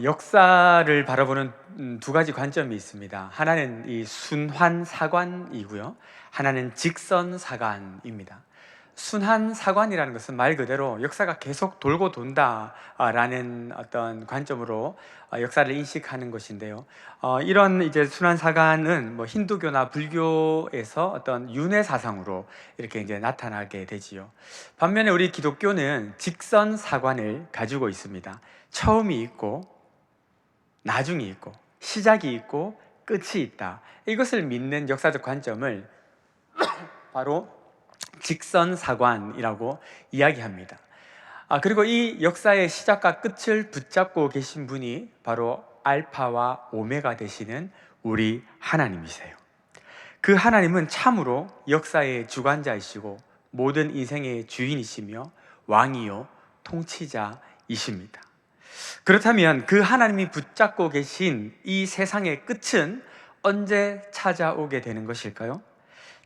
역사를 바라보는 두 가지 관점이 있습니다. 하나는 이 순환사관이고요. 하나는 직선사관입니다. 순환사관이라는 것은 말 그대로 역사가 계속 돌고 돈다라는 어떤 관점으로 역사를 인식하는 것인데요. 이런 이제 순환사관은 뭐 힌두교나 불교에서 어떤 윤회 사상으로 이렇게 이제 나타나게 되지요. 반면에 우리 기독교는 직선사관을 가지고 있습니다. 처음이 있고 나중이 있고 시작이 있고 끝이 있다. 이것을 믿는 역사적 관점을 바로 직선사관이라고 이야기합니다. 그리고 이 역사의 시작과 끝을 붙잡고 계신 분이 바로 알파와 오메가 되시는 우리 하나님이세요. 그 하나님은 참으로 역사의 주관자이시고 모든 인생의 주인이시며 왕이요 통치자이십니다. 그렇다면 그 하나님이 붙잡고 계신 이 세상의 끝은 언제 찾아오게 되는 것일까요?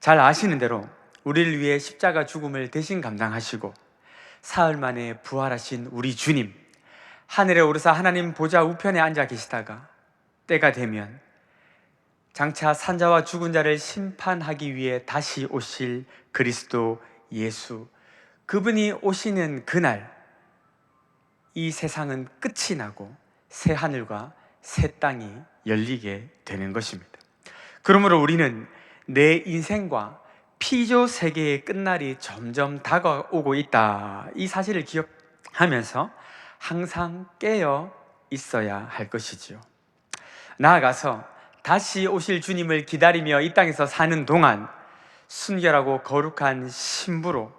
잘 아시는 대로 우리를 위해 십자가 죽음을 대신 감당하시고 사흘 만에 부활하신 우리 주님, 하늘에 오르사 하나님 보좌 우편에 앉아 계시다가 때가 되면 장차 산자와 죽은 자를 심판하기 위해 다시 오실 그리스도 예수, 그분이 오시는 그날 이 세상은 끝이 나고 새 하늘과 새 땅이 열리게 되는 것입니다. 그러므로 우리는 내 인생과 피조 세계의 끝날이 점점 다가오고 있다, 이 사실을 기억하면서 항상 깨어 있어야 할 것이지요. 나아가서 다시 오실 주님을 기다리며 이 땅에서 사는 동안 순결하고 거룩한 신부로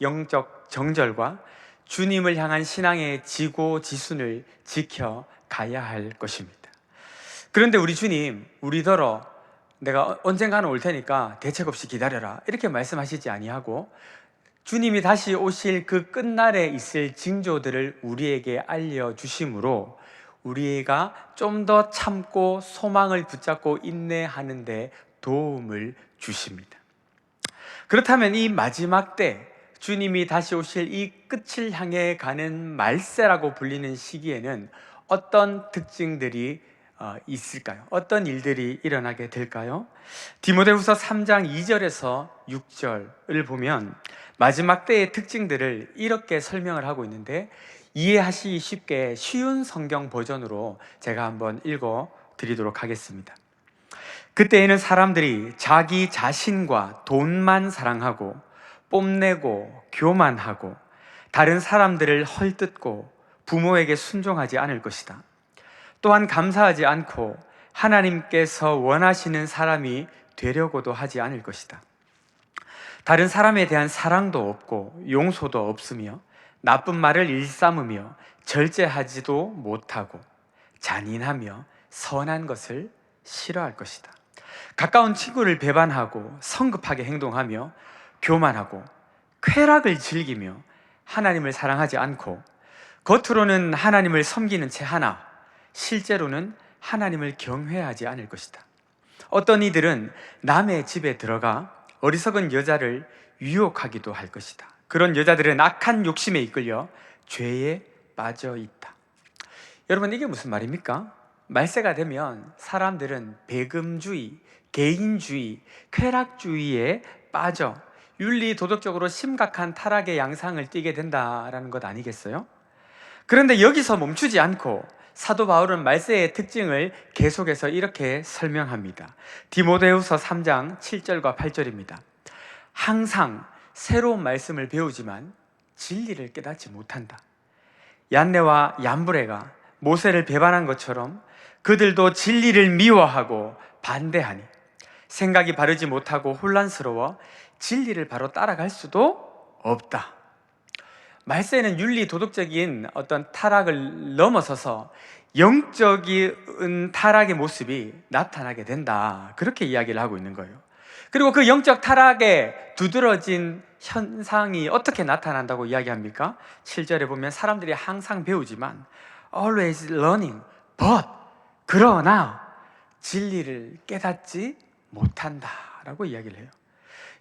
영적 정절과 주님을 향한 신앙의 지고지순을 지켜가야 할 것입니다. 그런데 우리 주님, 우리더러 내가 언젠가는 올 테니까 대책 없이 기다려라 이렇게 말씀하시지 아니하고 주님이 다시 오실 그 끝날에 있을 징조들을 우리에게 알려주심으로 우리가 좀 더 참고 소망을 붙잡고 인내하는 데 도움을 주십니다. 그렇다면 이 마지막 때 주님이 다시 오실 이 끝을 향해 가는 말세라고 불리는 시기에는 어떤 특징들이 있을까요? 어떤 일들이 일어나게 될까요? 디모데후서 3장 2절에서 6절을 보면 마지막 때의 특징들을 이렇게 설명을 하고 있는데, 이해하시기 쉽게 쉬운 성경 버전으로 제가 한번 읽어 드리도록 하겠습니다. 그때에는 사람들이 자기 자신과 돈만 사랑하고 뽐내고 교만하고 다른 사람들을 헐뜯고 부모에게 순종하지 않을 것이다. 또한 감사하지 않고 하나님께서 원하시는 사람이 되려고도 하지 않을 것이다. 다른 사람에 대한 사랑도 없고 용서도 없으며 나쁜 말을 일삼으며 절제하지도 못하고 잔인하며 선한 것을 싫어할 것이다. 가까운 친구를 배반하고 성급하게 행동하며 교만하고 쾌락을 즐기며 하나님을 사랑하지 않고 겉으로는 하나님을 섬기는 채 하나 실제로는 하나님을 경외하지 않을 것이다. 어떤 이들은 남의 집에 들어가 어리석은 여자를 유혹하기도 할 것이다. 그런 여자들은 악한 욕심에 이끌려 죄에 빠져 있다. 여러분, 이게 무슨 말입니까? 말세가 되면 사람들은 배금주의, 개인주의, 쾌락주의에 빠져 윤리 도덕적으로 심각한 타락의 양상을 띠게 된다라는 것 아니겠어요? 그런데 여기서 멈추지 않고 사도 바울은 말세의 특징을 계속해서 이렇게 설명합니다. 디모데후서 3장 7절과 8절입니다. 항상 새로운 말씀을 배우지만 진리를 깨닫지 못한다. 얀네와 얀브레가 모세를 배반한 것처럼 그들도 진리를 미워하고 반대하니 생각이 바르지 못하고 혼란스러워 진리를 바로 따라갈 수도 없다. 말세는 윤리 도덕적인 어떤 타락을 넘어서서 영적인 타락의 모습이 나타나게 된다, 그렇게 이야기를 하고 있는 거예요. 그리고 그 영적 타락에 두드러진 현상이 어떻게 나타난다고 이야기합니까? 7절에 보면 사람들이 항상 배우지만 always learning, but 그러나 진리를 깨닫지 못한다 라고 이야기를 해요.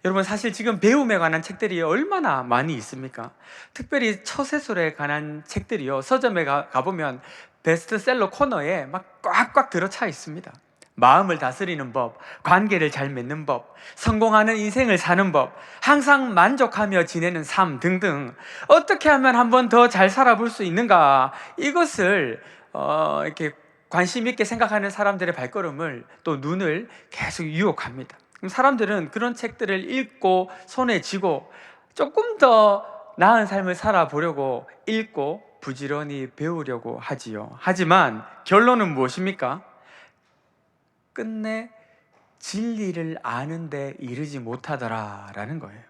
여러분, 사실 지금 배움에 관한 책들이 얼마나 많이 있습니까? 특별히 처세술에 관한 책들이요, 서점에 가보면 베스트셀러 코너에 막 꽉꽉 들어차 있습니다. 마음을 다스리는 법, 관계를 잘 맺는 법, 성공하는 인생을 사는 법, 항상 만족하며 지내는 삶 등등, 어떻게 하면 한 번 더 잘 살아볼 수 있는가, 이것을 이렇게 관심 있게 생각하는 사람들의 발걸음을, 또 눈을 계속 유혹합니다. 그럼 사람들은 그런 책들을 읽고 손에 쥐고 조금 더 나은 삶을 살아보려고 읽고 부지런히 배우려고 하지요. 하지만 결론은 무엇입니까? 끝내 진리를 아는데 이르지 못하더라라는 거예요.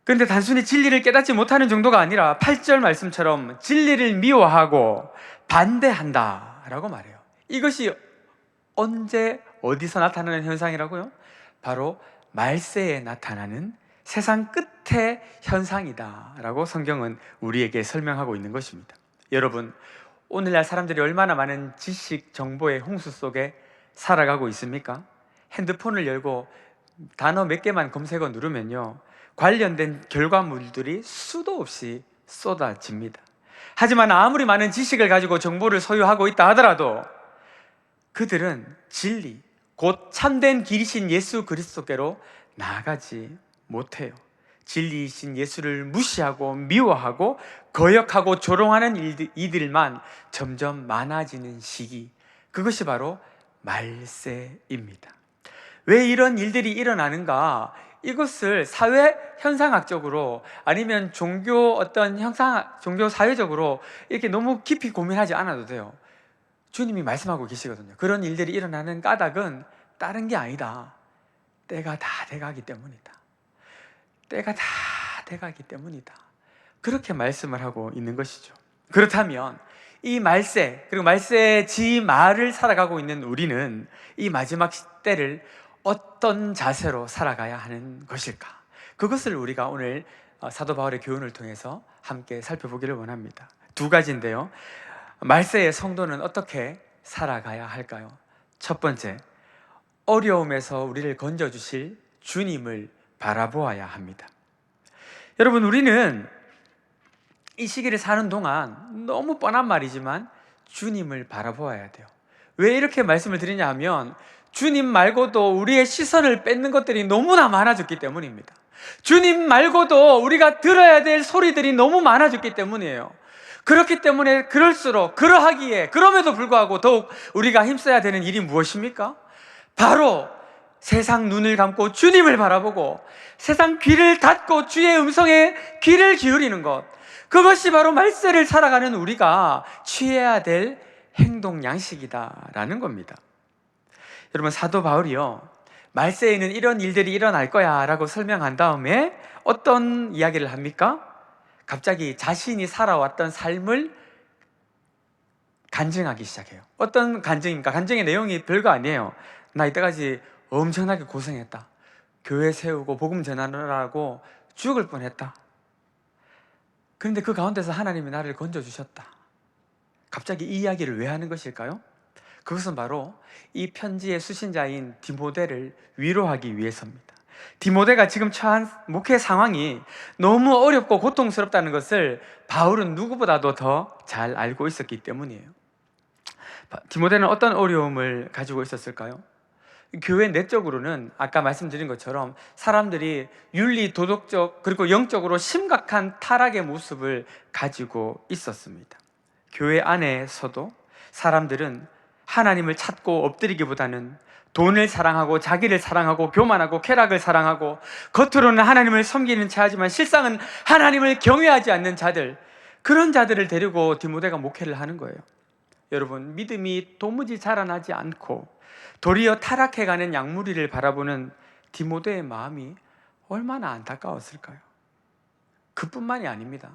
그런데 단순히 진리를 깨닫지 못하는 정도가 아니라 8절 말씀처럼 진리를 미워하고 반대한다라고 말해요. 이것이 언제 어디서 나타나는 현상이라고요? 바로 말세에 나타나는 세상 끝의 현상이다라고 성경은 우리에게 설명하고 있는 것입니다. 여러분, 오늘날 사람들이 얼마나 많은 지식 정보의 홍수 속에 살아가고 있습니까? 핸드폰을 열고 단어 몇 개만 검색어 누르면요, 관련된 결과물들이 수도 없이 쏟아집니다. 하지만 아무리 많은 지식을 가지고 정보를 소유하고 있다 하더라도 그들은 진리, 곧 참된 길이신 예수 그리스도께로 나아가지 못해요. 진리이신 예수를 무시하고 미워하고 거역하고 조롱하는 이들만 점점 많아지는 시기, 그것이 바로 말세입니다. 왜 이런 일들이 일어나는가? 이것을 사회 현상학적으로 아니면 종교 어떤 종교 사회적으로 이렇게 너무 깊이 고민하지 않아도 돼요. 주님이 말씀하고 계시거든요. 그런 일들이 일어나는 까닭은 다른 게 아니다. 때가 다 돼가기 때문이다. 때가 다 돼가기 때문이다. 그렇게 말씀을 하고 있는 것이죠. 그렇다면 이 말세, 그리고 말세의 지 말을 살아가고 있는 우리는 이 마지막 때를 어떤 자세로 살아가야 하는 것일까? 그것을 우리가 오늘 사도 바울의 교훈을 통해서 함께 살펴보기를 원합니다. 두 가지인데요. 말세의 성도는 어떻게 살아가야 할까요? 첫 번째, 어려움에서 우리를 건져주실 주님을 바라보아야 합니다. 여러분, 우리는 이 시기를 사는 동안 너무 뻔한 말이지만 주님을 바라보아야 돼요. 왜 이렇게 말씀을 드리냐 하면 주님 말고도 우리의 시선을 뺏는 것들이 너무나 많아졌기 때문입니다. 주님 말고도 우리가 들어야 될 소리들이 너무 많아졌기 때문이에요. 그렇기 때문에 그러하기에 그럼에도 불구하고 더욱 우리가 힘써야 되는 일이 무엇입니까? 바로 세상 눈을 감고 주님을 바라보고 세상 귀를 닫고 주의 음성에 귀를 기울이는 것, 그것이 바로 말세를 살아가는 우리가 취해야 될 행동 양식이다라는 겁니다. 여러분, 사도 바울이요, 말세에는 이런 일들이 일어날 거야 라고 설명한 다음에 어떤 이야기를 합니까? 갑자기 자신이 살아왔던 삶을 간증하기 시작해요. 어떤 간증입니까? 간증의 내용이 별거 아니에요. 나 이때까지 엄청나게 고생했다. 교회 세우고 복음 전하느라고 죽을 뻔했다. 그런데 그 가운데서 하나님이 나를 건져주셨다. 갑자기 이 이야기를 왜 하는 것일까요? 그것은 바로 이 편지의 수신자인 디모데를 위로하기 위해서입니다. 디모데가 지금 처한 목회 상황이 너무 어렵고 고통스럽다는 것을 바울은 누구보다도 더 잘 알고 있었기 때문이에요. 디모데는 어떤 어려움을 가지고 있었을까요? 교회 내적으로는 아까 말씀드린 것처럼 사람들이 윤리, 도덕적 그리고 영적으로 심각한 타락의 모습을 가지고 있었습니다. 교회 안에서도 사람들은 하나님을 찾고 엎드리기보다는 돈을 사랑하고 자기를 사랑하고 교만하고 쾌락을 사랑하고 겉으로는 하나님을 섬기는 자지만 실상은 하나님을 경외하지 않는 자들, 그런 자들을 데리고 디모데가 목회를 하는 거예요. 여러분, 믿음이 도무지 자라나지 않고 도리어 타락해가는 양무리를 바라보는 디모데의 마음이 얼마나 안타까웠을까요? 그뿐만이 아닙니다.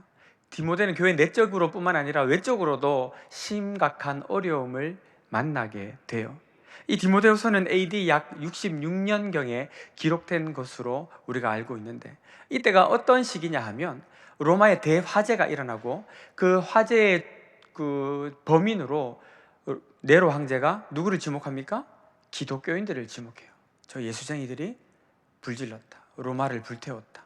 디모데는 교회 내적으로 뿐만 아니라 외적으로도 심각한 어려움을 만나게 돼요. 이 디모데후서는 AD 약 66년경에 기록된 것으로 우리가 알고 있는데, 이때가 어떤 시기냐 하면 로마의 대화재가 일어나고 그 화재의 범인으로 네로 황제가 누구를 지목합니까? 기독교인들을 지목해요. 저 예수쟁이들이 불질렀다, 로마를 불태웠다.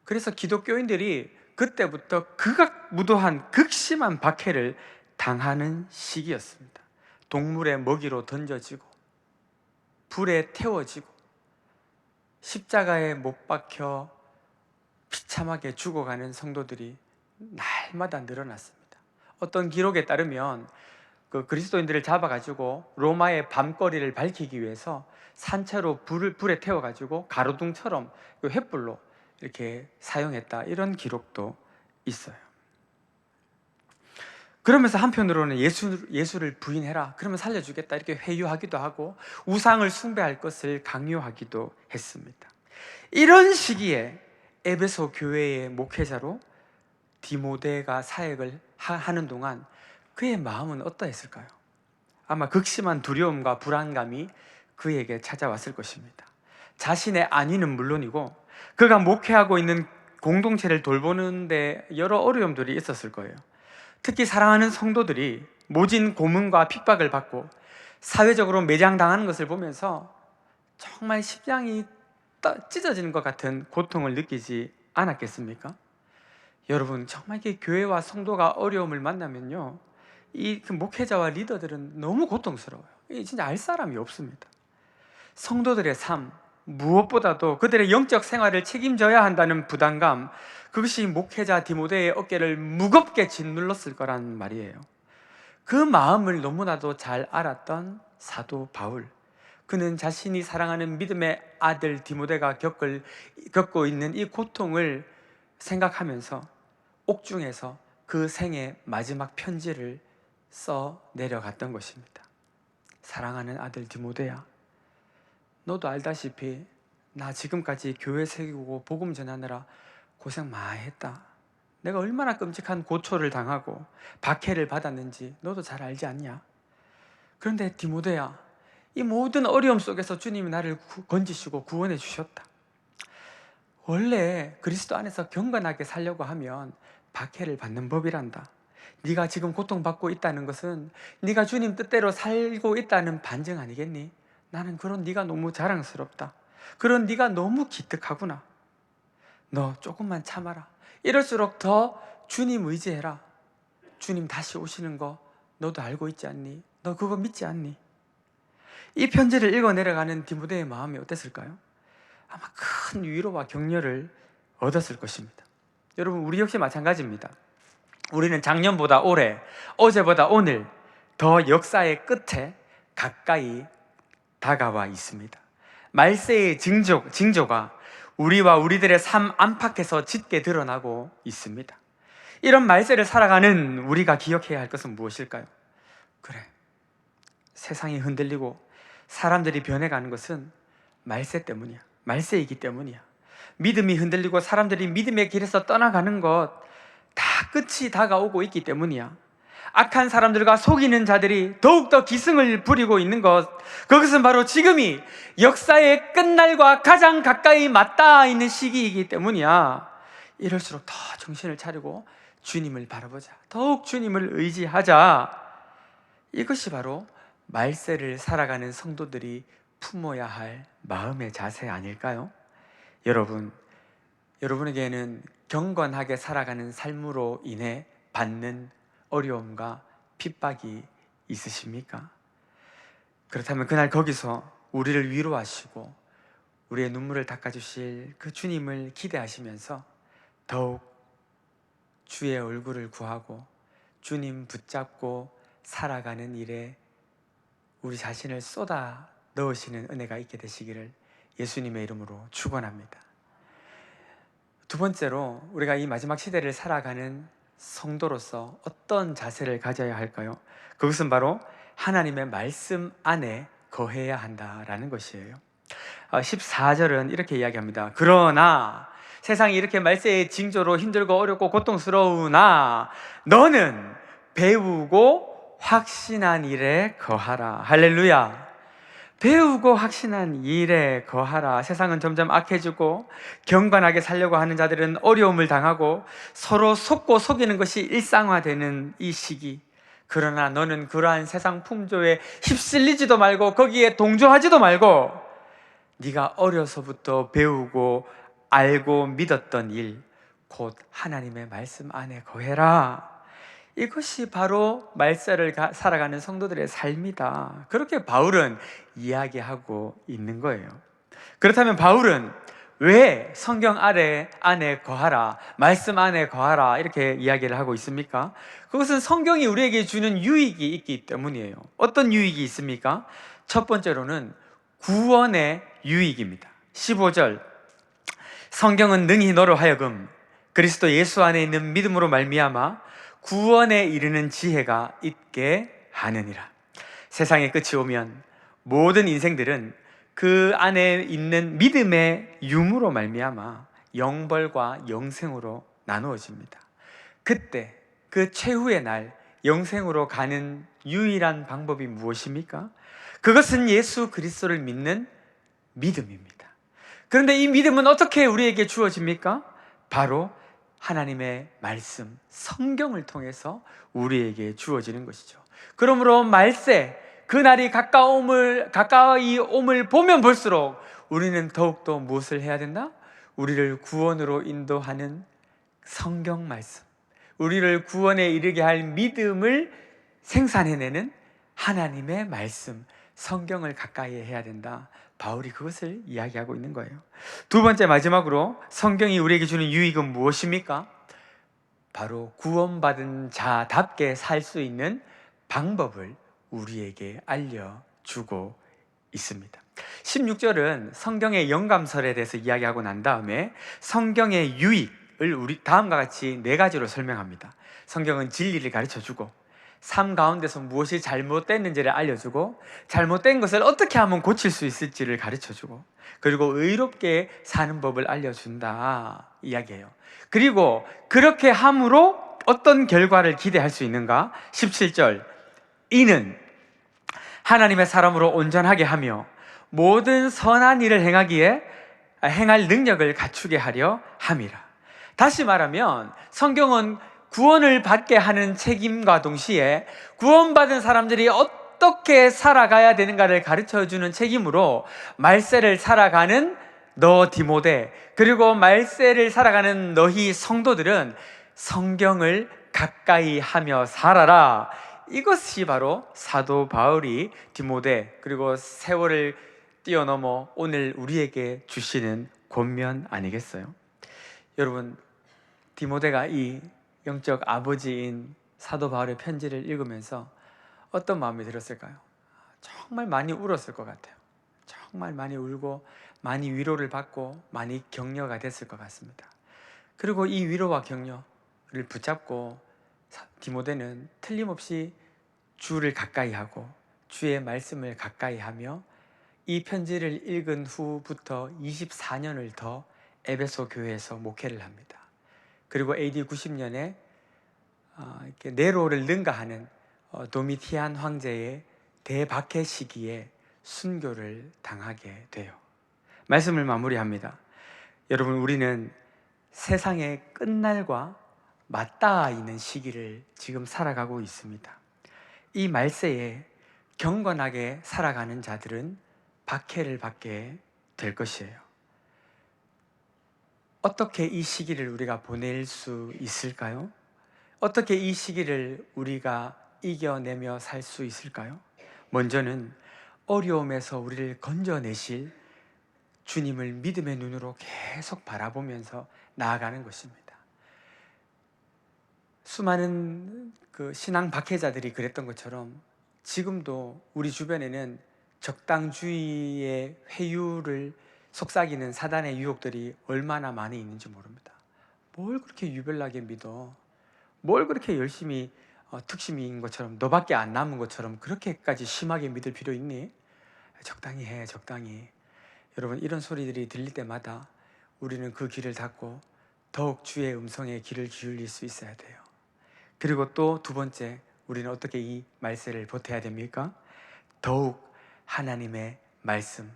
그래서 기독교인들이 그때부터 극악무도한 극심한 박해를 당하는 시기였습니다. 동물의 먹이로 던져지고 불에 태워지고 십자가에 못 박혀 비참하게 죽어가는 성도들이 날마다 늘어났습니다. 어떤 기록에 따르면 그 그리스도인들을 잡아가지고 로마의 밤거리를 밝히기 위해서 산채로 불에 태워가지고 가로등처럼 그 횃불로 이렇게 사용했다, 이런 기록도 있어요. 그러면서 한편으로는 예수를 부인해라, 그러면 살려주겠다, 이렇게 회유하기도 하고 우상을 숭배할 것을 강요하기도 했습니다. 이런 시기에 에베소 교회의 목회자로 디모데가 사역을 하는 동안 그의 마음은 어떠했을까요? 아마 극심한 두려움과 불안감이 그에게 찾아왔을 것입니다. 자신의 안위는 물론이고 그가 목회하고 있는 공동체를 돌보는데 여러 어려움들이 있었을 거예요. 특히 사랑하는 성도들이 모진 고문과 핍박을 받고 사회적으로 매장당하는 것을 보면서 정말 심장이 찢어지는 것 같은 고통을 느끼지 않았겠습니까? 여러분, 정말 교회와 성도가 어려움을 만나면요, 이 목회자와 리더들은 너무 고통스러워요. 진짜 알 사람이 없습니다. 성도들의 삶, 무엇보다도 그들의 영적 생활을 책임져야 한다는 부담감, 그것이 목회자 디모데의 어깨를 무겁게 짓눌렀을 거란 말이에요. 그 마음을 너무나도 잘 알았던 사도 바울, 그는 자신이 사랑하는 믿음의 아들 디모데가 겪고 있는 이 고통을 생각하면서 옥중에서 그 생의 마지막 편지를 써 내려갔던 것입니다. 사랑하는 아들 디모데야, 너도 알다시피 나 지금까지 교회 세우고 복음 전하느라 고생 많이 했다. 내가 얼마나 끔찍한 고초를 당하고 박해를 받았는지 너도 잘 알지 않냐? 그런데 디모데야, 이 모든 어려움 속에서 주님이 나를 건지시고 구원해 주셨다. 원래 그리스도 안에서 경건하게 살려고 하면 박해를 받는 법이란다. 네가 지금 고통받고 있다는 것은 네가 주님 뜻대로 살고 있다는 반증 아니겠니? 나는 그런 네가 너무 자랑스럽다. 그런 네가 너무 기특하구나. 너 조금만 참아라. 이럴수록 더 주님 의지해라. 주님 다시 오시는 거 너도 알고 있지 않니? 너 그거 믿지 않니? 이 편지를 읽어 내려가는 디모데의 마음이 어땠을까요? 아마 큰 위로와 격려를 얻었을 것입니다. 여러분, 우리 역시 마찬가지입니다. 우리는 작년보다 올해, 어제보다 오늘 더 역사의 끝에 가까이 다가와 있습니다. 말세의 징조가 우리와 우리들의 삶 안팎에서 짙게 드러나고 있습니다. 이런 말세를 살아가는 우리가 기억해야 할 것은 무엇일까요? 그래, 세상이 흔들리고 사람들이 변해가는 것은 말세 때문이야. 말세이기 때문이야. 믿음이 흔들리고 사람들이 믿음의 길에서 떠나가는 것 다 끝이 다가오고 있기 때문이야. 악한 사람들과 속이는 자들이 더욱더 기승을 부리고 있는 것, 그것은 바로 지금이 역사의 끝날과 가장 가까이 맞닿아 있는 시기이기 때문이야. 이럴수록 더 정신을 차리고 주님을 바라보자. 더욱 주님을 의지하자. 이것이 바로 말세를 살아가는 성도들이 품어야 할 마음의 자세 아닐까요? 여러분에게는 경건하게 살아가는 삶으로 인해 받는 어려움과 핍박이 있으십니까? 그렇다면 그날 거기서 우리를 위로하시고 우리의 눈물을 닦아주실 그 주님을 기대하시면서 더욱 주의 얼굴을 구하고 주님 붙잡고 살아가는 일에 우리 자신을 쏟아 넣으시는 은혜가 있게 되시기를 예수님의 이름으로 축원합니다. 두 번째로, 우리가 이 마지막 시대를 살아가는 성도로서 어떤 자세를 가져야 할까요? 그것은 바로 하나님의 말씀 안에 거해야 한다라는 것이에요. 14절은 이렇게 이야기합니다. 그러나 세상이 이렇게 말세의 징조로 힘들고 어렵고 고통스러우나 너는 배우고 확신한 일에 거하라. 할렐루야. 배우고 확신한 일에 거하라. 세상은 점점 악해지고 경건하게 살려고 하는 자들은 어려움을 당하고 서로 속고 속이는 것이 일상화되는 이 시기, 그러나 너는 그러한 세상 풍조에 휩쓸리지도 말고 거기에 동조하지도 말고 네가 어려서부터 배우고 알고 믿었던 일, 곧 하나님의 말씀 안에 거해라. 이것이 바로 말세를 살아가는 성도들의 삶이다. 그렇게 바울은 이야기하고 있는 거예요. 그렇다면 바울은 왜 성경 안에 거하라, 말씀 안에 거하라 이렇게 이야기를 하고 있습니까? 그것은 성경이 우리에게 주는 유익이 있기 때문이에요. 어떤 유익이 있습니까? 첫 번째로는 구원의 유익입니다. 15절, 성경은 능히 너로 하여금 그리스도 예수 안에 있는 믿음으로 말미암아 구원에 이르는 지혜가 있게 하느니라. 세상의 끝이 오면 모든 인생들은 그 안에 있는 믿음의 유무로 말미암아 영벌과 영생으로 나누어집니다. 그때 그 최후의 날 영생으로 가는 유일한 방법이 무엇입니까? 그것은 예수 그리스도를 믿는 믿음입니다. 그런데 이 믿음은 어떻게 우리에게 주어집니까? 바로 하나님의 말씀, 성경을 통해서 우리에게 주어지는 것이죠. 그러므로 말세, 그날이 가까이 옴을 보면 볼수록 우리는 더욱더 무엇을 해야 된다? 우리를 구원으로 인도하는 성경 말씀, 우리를 구원에 이르게 할 믿음을 생산해내는 하나님의 말씀, 성경을 가까이 해야 된다. 바울이 그것을 이야기하고 있는 거예요. 두 번째, 마지막으로 성경이 우리에게 주는 유익은 무엇입니까? 바로 구원받은 자답게 살 수 있는 방법을 우리에게 알려주고 있습니다. 16절은 성경의 영감설에 대해서 이야기하고 난 다음에 성경의 유익을 우리 다음과 같이 네 가지로 설명합니다. 성경은 진리를 가르쳐주고, 삶 가운데서 무엇이 잘못됐는지를 알려주고, 잘못된 것을 어떻게 하면 고칠 수 있을지를 가르쳐주고, 그리고 의롭게 사는 법을 알려준다 이야기해요. 그리고 그렇게 함으로 어떤 결과를 기대할 수 있는가? 17절, 이는 하나님의 사람으로 온전하게 하며 모든 선한 일을 행할 능력을 갖추게 하려 함이라. 다시 말하면 성경은 구원을 받게 하는 책임과 동시에 구원받은 사람들이 어떻게 살아가야 되는가를 가르쳐주는 책임으로 말세를 살아가는 너 디모데, 그리고 말세를 살아가는 너희 성도들은 성경을 가까이 하며 살아라. 이것이 바로 사도 바울이 디모데, 그리고 세월을 뛰어넘어 오늘 우리에게 주시는 권면 아니겠어요? 여러분, 디모데가 이 영적 아버지인 사도 바울의 편지를 읽으면서 어떤 마음이 들었을까요? 정말 많이 울었을 것 같아요. 정말 많이 울고 많이 위로를 받고 많이 격려가 됐을 것 같습니다. 그리고 이 위로와 격려를 붙잡고 디모데는 틀림없이 주를 가까이 하고 주의 말씀을 가까이 하며 이 편지를 읽은 후부터 24년을 더 에베소 교회에서 목회를 합니다. 그리고 AD 90년에 네로를 능가하는 도미티안 황제의 대박해 시기에 순교를 당하게 돼요. 말씀을 마무리합니다. 여러분, 우리는 세상의 끝날과 맞닿아 있는 시기를 지금 살아가고 있습니다. 이 말세에 경건하게 살아가는 자들은 박해를 받게 될 것이에요. 어떻게 이 시기를 우리가 보낼 수 있을까요? 어떻게 이 시기를 우리가 이겨내며 살 수 있을까요? 먼저는 어려움에서 우리를 건져내실 주님을 믿음의 눈으로 계속 바라보면서 나아가는 것입니다. 수많은 신앙 박해자들이 그랬던 것처럼 지금도 우리 주변에는 적당주의의 회유를 속삭이는 사단의 유혹들이 얼마나 많이 있는지 모릅니다. 뭘 그렇게 유별나게 믿어? 뭘 그렇게 열심히 특심인 것처럼, 너밖에 안 남은 것처럼 그렇게까지 심하게 믿을 필요 있니? 적당히 해, 적당히. 여러분, 이런 소리들이 들릴 때마다 우리는 그 귀를 닫고 더욱 주의 음성에 귀를 기울일 수 있어야 돼요. 그리고 또 두 번째, 우리는 어떻게 이 말세를 버텨야 됩니까? 더욱 하나님의 말씀,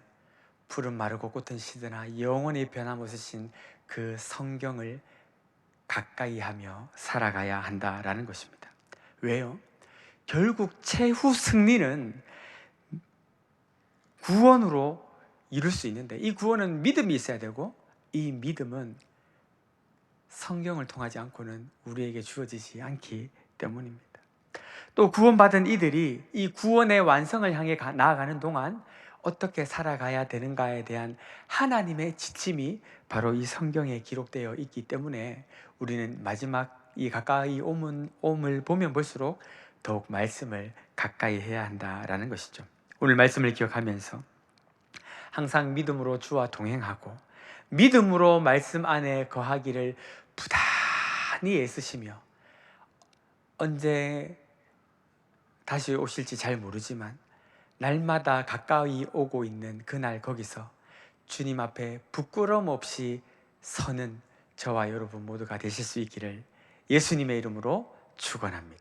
푸른 마르고 꽃은 시드나 영원히 변함없으신 그 성경을 가까이 하며 살아가야 한다라는 것입니다. 왜요? 결국 최후 승리는 구원으로 이룰 수 있는데, 이 구원은 믿음이 있어야 되고, 이 믿음은 성경을 통하지 않고는 우리에게 주어지지 않기 때문입니다. 또 구원받은 이들이 이 구원의 완성을 향해 나아가는 동안 어떻게 살아가야 되는가에 대한 하나님의 지침이 바로 이 성경에 기록되어 있기 때문에 우리는 마지막 이 가까이 옴을 보면 볼수록 더욱 말씀을 가까이 해야 한다라는 것이죠. 오늘 말씀을 기억하면서 항상 믿음으로 주와 동행하고 믿음으로 말씀 안에 거하기를 부단히 애쓰시며 언제 다시 오실지 잘 모르지만 날마다 가까이 오고 있는 그날 거기서 주님 앞에 부끄러움 없이 서는 저와 여러분 모두가 되실 수 있기를 예수님의 이름으로 축원합니다.